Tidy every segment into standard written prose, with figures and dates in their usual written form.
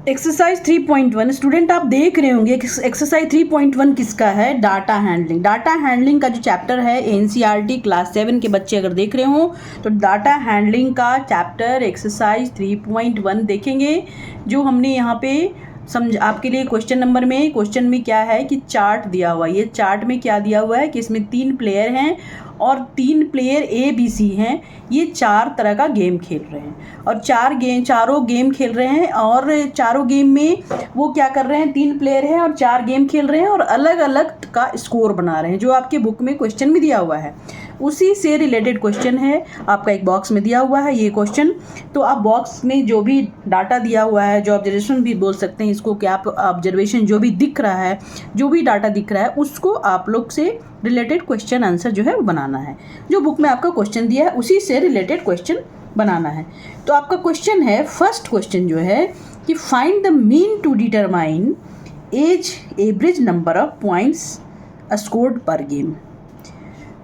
Exercise 3.1 student आप देख रहे होंगे एक्सरसाइज 3.1 किसका है, डाटा हैंडलिंग। डाटा हैंडलिंग का जो चैप्टर है एनसीईआरटी क्लास 7 के बच्चे अगर देख रहे हो तो डाटा हैंडलिंग का चैप्टर एक्सरसाइज 3.1 देखेंगे। जो हमने यहाँ पे समझ आपके लिए क्वेश्चन में क्या है कि चार्ट दिया हुआ है। ये चार्ट में क्या दिया हुआ है कि इसमें 3 प्लेयर हैं और 3 प्लेयर ABC हैं। ये 4 तरह का गेम खेल रहे हैं और चारों गेम खेल रहे हैं और चारों गेम में वो क्या कर रहे हैं, 3 प्लेयर हैं और 4 गेम खेल रहे हैं और अलग अलग का स्कोर बना रहे हैं। जो आपके बुक में क्वेश्चन में दिया हुआ है उसी से रिलेटेड क्वेश्चन है। आपका एक बॉक्स में दिया हुआ है ये क्वेश्चन, तो आप बॉक्स में जो भी डाटा दिया हुआ है, जो ऑब्जर्वेशन भी बोल सकते हैं इसको, क्या आप ऑब्जर्वेशन जो भी दिख रहा है, जो भी डाटा दिख रहा है उसको आप लोग से रिलेटेड क्वेश्चन आंसर जो है वो बनाना है। जो बुक में आपका क्वेश्चन दिया है उसी से रिलेटेड क्वेश्चन बनाना है। तो आपका क्वेश्चन है, फर्स्ट क्वेश्चन जो है कि find the mean to determine average number of points scored per game.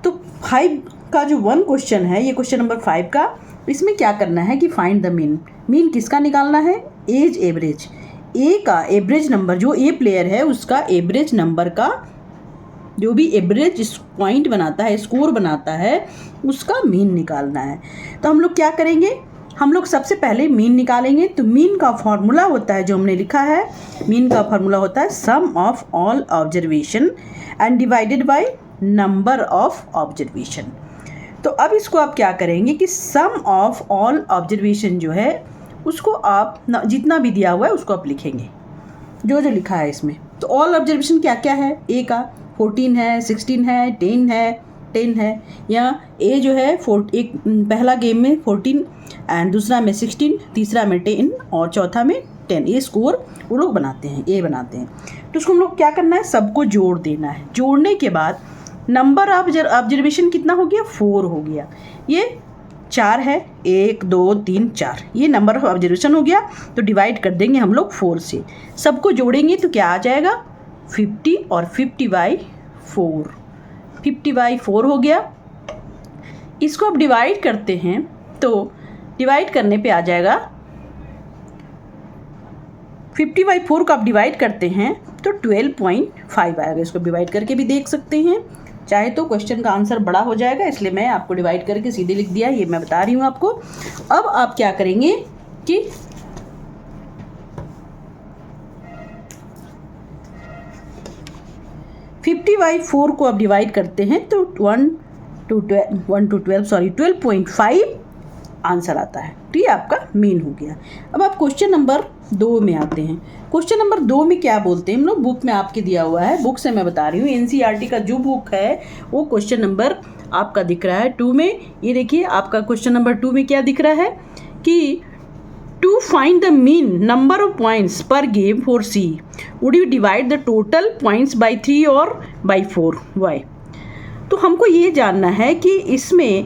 तो 5 का जो 1 क्वेश्चन है, ये क्वेश्चन नंबर 5 का, इसमें क्या करना है कि फाइंड द मीन। मीन किसका निकालना है, एवरेज ए का एवरेज नंबर, जो ए प्लेयर है उसका एवरेज नंबर का जो भी एवरेज पॉइंट बनाता है, स्कोर बनाता है, उसका मीन निकालना है। तो हम लोग क्या करेंगे, हम लोग सबसे पहले मीन निकालेंगे। तो मीन का फॉर्मूला होता है, जो हमने लिखा है, मीन का फॉर्मूला होता है sum of all observation and divided by number of observation. तो अब इसको आप क्या करेंगे कि सम ऑफ ऑल ऑब्जर्वेशन जो है उसको आप जितना भी दिया हुआ है उसको आप लिखेंगे, जो जो लिखा है इसमें। तो ऑल ऑब्जर्वेशन क्या क्या है, ए का 14 है, 16 है, 10 है, या ए जो है एक पहला गेम में 14 एंड दूसरा में 16, तीसरा में 10 और चौथा में 10। ये स्कोर वो लोग बनाते हैं, ए बनाते हैं। तो उसको हम लोग क्या करना है, सबको जोड़ देना है। जोड़ने के बाद नंबर ऑफ ऑब्जर्वेशन कितना हो गया, 4 हो गया। ये 4 है, 1 2 3 4, ये नंबर ऑफ ऑब्जर्वेशन हो गया। तो डिवाइड कर देंगे हम लोग 4 से, सबको जोड़ेंगे तो क्या आ जाएगा 50 और 50/4, 50/4 हो गया। इसको अब डिवाइड करते हैं तो डिवाइड करने पे आ जाएगा 50/4 को आप डिवाइड करते हैं तो 12.5 आएगा। इसको डिवाइड करके भी देख सकते हैं, चाहे तो क्वेश्चन का आंसर बड़ा हो जाएगा, इसलिए मैं आपको डिवाइड करके सीधे लिख दिया, ये मैं बता रही हूँ आपको। अब आप क्या करेंगे कि $50/4 को आप डिवाइड करते हैं तो 12.5 आंसर आता है। तो ये आपका मीन हो गया। अब आप क्वेश्चन नंबर 2 में आते हैं। क्वेश्चन नंबर 2 में क्या बोलते हैं हम लोग, बुक में आपके दिया हुआ है, बुक से मैं बता रही हूँ, एनसीईआरटी का जो बुक है वो क्वेश्चन नंबर आपका दिख रहा है 2 में। ये देखिए आपका क्वेश्चन नंबर 2 में क्या दिख रहा है कि to find the mean number of points per game for see would you divide the total points by 3 और बाई 4 वाई। तो हमको ये जानना है कि इसमें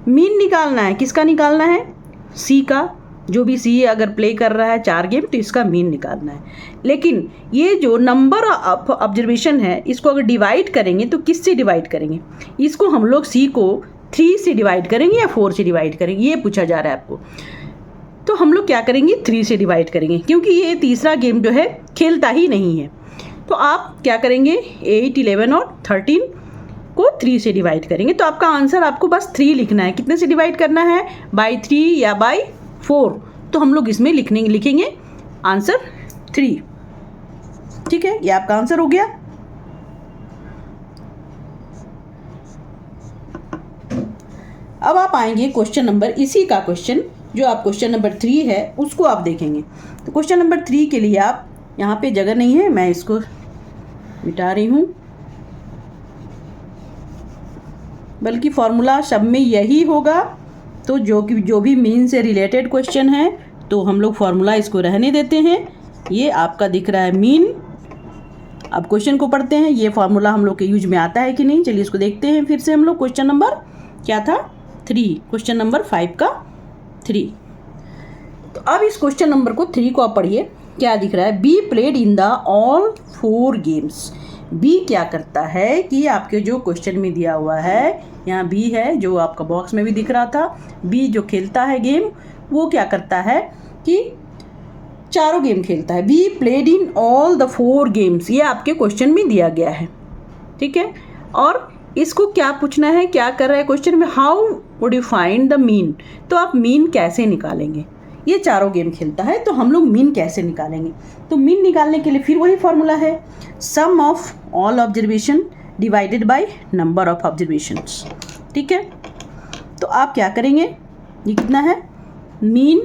मीन निकालना है, किसका निकालना है, सी का। जो भी सी अगर प्ले कर रहा है 4 गेम तो इसका मीन निकालना है। लेकिन ये जो नंबर ऑफ ऑब्जर्वेशन है इसको अगर डिवाइड करेंगे तो किससे डिवाइड करेंगे, इसको हम लोग सी को 3 से डिवाइड करेंगे या 4 से डिवाइड करेंगे, ये पूछा जा रहा है आपको। तो हम लोग क्या करेंगे, 3 से डिवाइड करेंगे, क्योंकि ये तीसरा गेम जो है खेलता ही नहीं है। तो आप क्या करेंगे, 8, 11 और 13 को 3 से डिवाइड करेंगे। तो आपका आंसर आपको बस 3 लिखना है। कितने से डिवाइड करना है, बाई 3 या बाई 4। तो हम लोग इसमें लिखेंगे आंसर 3। ठीक है, ये आपका आंसर हो गया। अब आप आएंगे क्वेश्चन नंबर, इसी का क्वेश्चन जो आप क्वेश्चन नंबर 3 है उसको आप देखेंगे। तो क्वेश्चन नंबर 3 के लिए आप यहाँ पे जगह नहीं है, मैं इसको मिटा रही हूँ, बल्कि फॉर्मूला सब में यही होगा। तो जो भी मीन से रिलेटेड क्वेश्चन है तो हम लोग फॉर्मूला इसको रहने देते हैं। ये आपका दिख रहा है मीन। अब क्वेश्चन को पढ़ते हैं, ये फॉर्मूला हम लोग के यूज में आता है कि नहीं, चलिए इसको देखते हैं फिर से हम लोग। क्वेश्चन नंबर क्या था, 3, क्वेश्चन नंबर 5 का 3। तो अब इस क्वेश्चन नंबर को 3 को आप पढ़िए, क्या दिख रहा है, B played in the all 4 games. B क्या करता है कि आपके जो क्वेश्चन में दिया हुआ है, यहाँ बी है जो आपका बॉक्स में भी दिख रहा था, बी जो खेलता है गेम वो क्या करता है कि चारों गेम खेलता है। B played in all the 4 games, ये आपके क्वेश्चन में दिया गया है, ठीक है। और इसको क्या पूछना है, क्या कर रहा है क्वेश्चन में, how would you find the mean, तो आप मीन कैसे निकालेंगे। ये चारों गेम खेलता है तो हम लोग मीन कैसे निकालेंगे। तो मीन निकालने के लिए फिर वही फॉर्मूला है, sum of all observation divided by number of observations, ठीक है। तो आप क्या करेंगे, ये कितना है, मीन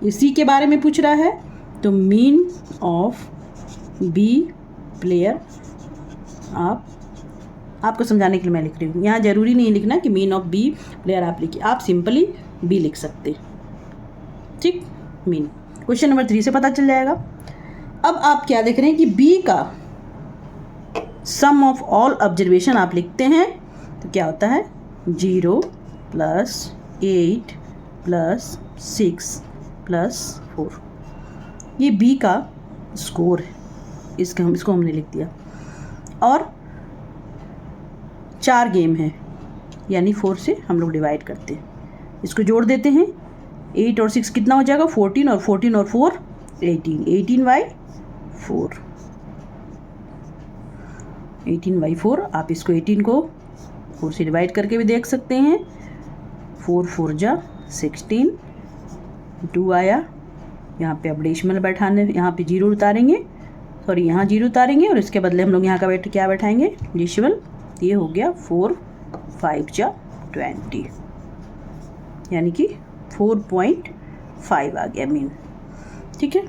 इसी के बारे में पूछ रहा है, तो मीन ऑफ बी प्लेयर, आपको समझाने के लिए मैं लिख रही हूँ, यहाँ ज़रूरी नहीं लिखना कि मीन ऑफ बी प्लेयर आप लिखिए, आप सिंपली बी लिख सकते, ठीक। मीन क्वेश्चन नंबर 3 से पता चल जाएगा। अब आप क्या देख रहे हैं कि बी का सम ऑफ ऑल ऑब्जर्वेशन आप लिखते हैं तो क्या होता है 0 + 8 + 6 + 4, ये बी का स्कोर है, इसको हमने लिख दिया। और 4 गेम है यानी 4 से हम लोग डिवाइड करते हैं, इसको जोड़ देते हैं, 8 और 6 कितना हो जाएगा 14, और 14 और 4 18, 18/4, 18/4। आप इसको 18 को 4 से डिवाइड करके भी देख सकते हैं, 4 4 जा 16, 2 आया, यहाँ पे अब डेसिमल बैठाने, यहाँ पे 0 उतारेंगे, सॉरी यहाँ 0 उतारेंगे और इसके बदले हम लोग यहाँ का क्या बैठाएंगे डेसिमल, ये हो गया 4 5 जा 20, यानी कि 4.5 आ गया मीन, ठीक है।